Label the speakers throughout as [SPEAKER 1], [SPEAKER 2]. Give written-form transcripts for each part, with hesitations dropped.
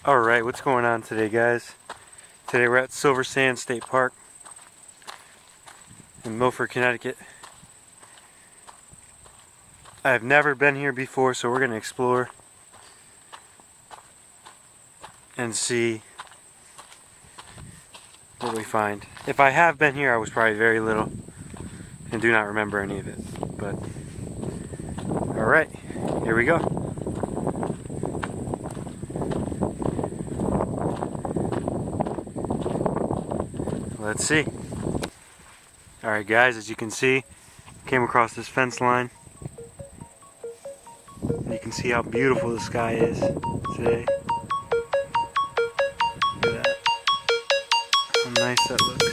[SPEAKER 1] Alright, what's going on today, guys? Today we're at Silver Sand State Park in Milford, Connecticut. I have never been here before, so we're going to explore and see what we find. If I have been here, I was probably very little and do not remember any of it. But, alright, here we go. Let's see. Alright guys, as you can see, came across this fence line. You can see how beautiful the sky is today. Look at that. How nice that looks.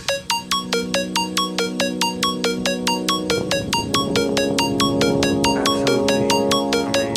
[SPEAKER 1] Absolutely amazing.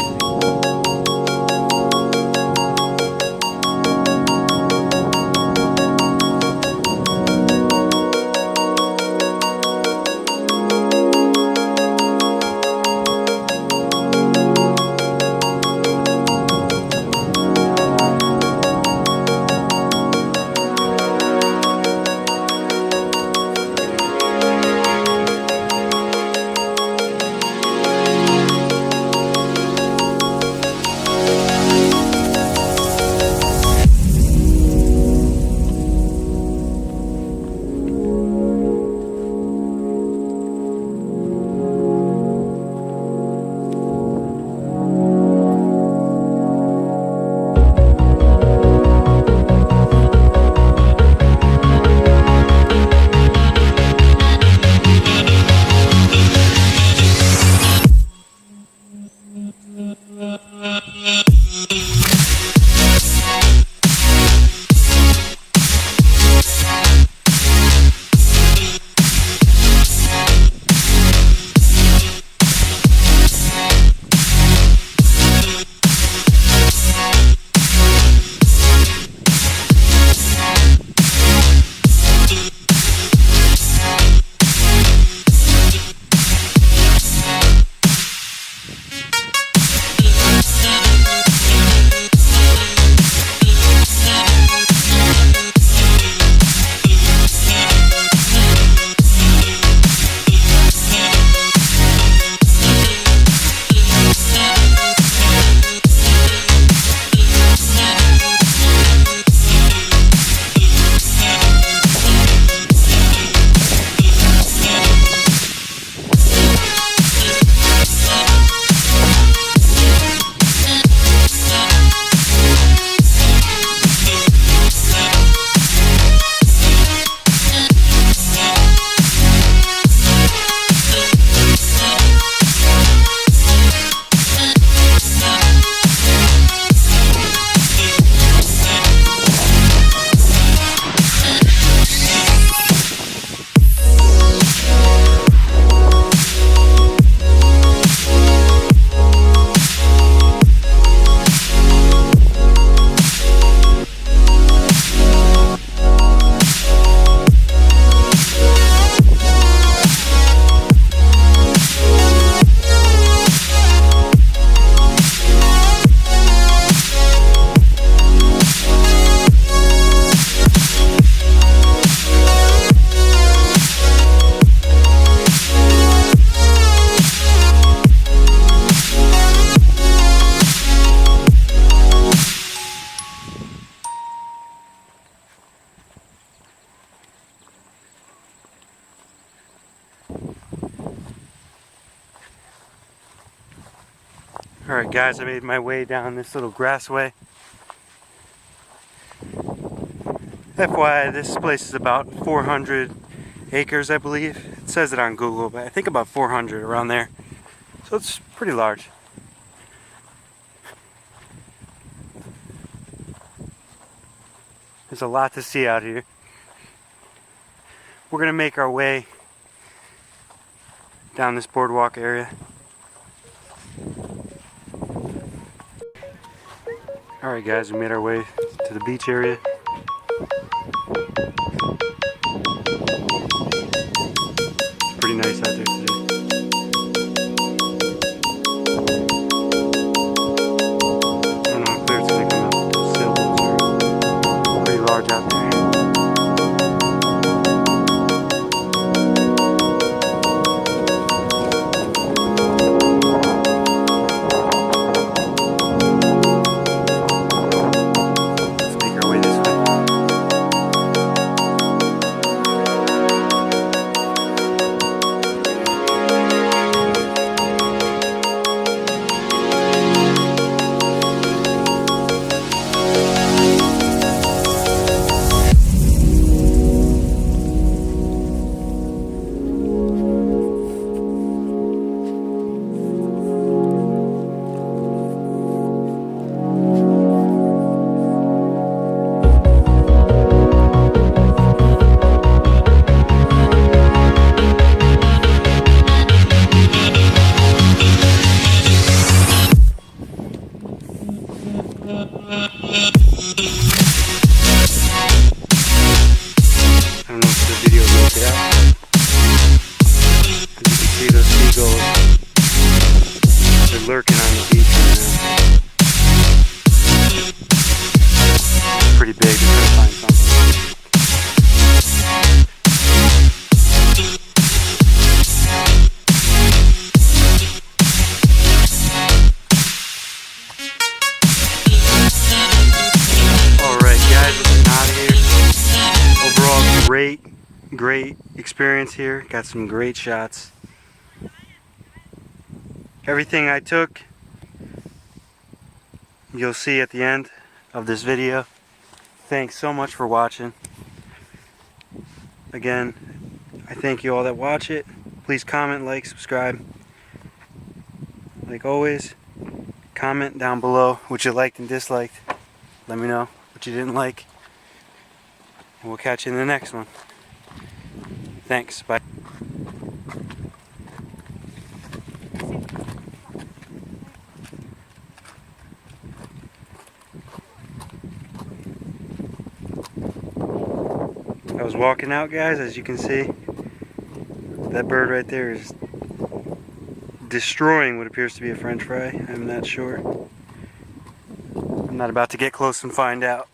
[SPEAKER 1] Alright guys, I made my way down this little grassway. FYI, this place is about 400 acres, I believe. It says it on Google, but I think about 400, around there. So it's pretty large. There's a lot to see out here. We're going to make our way down this boardwalk area. Alright guys, we made our way to the beach area. It's pretty nice out there today. I don't know how clear it's going to come out. Those sailboats are lurking on the beach right now. Pretty big, they're trying to find something. Alright guys, looking out of here. Overall, great experience here. Got some great shots. Everything I took, you'll see at the end of this video. Thanks so much for watching. Again, I thank you all that watch it. Please comment, like, subscribe. Like always, comment down below what you liked and disliked. Let me know what you didn't like. And we'll catch you in the next one. Thanks. Bye. I was walking out, guys, as you can see. That bird right there is destroying what appears to be a French fry. I'm not sure. I'm not about to get close and find out.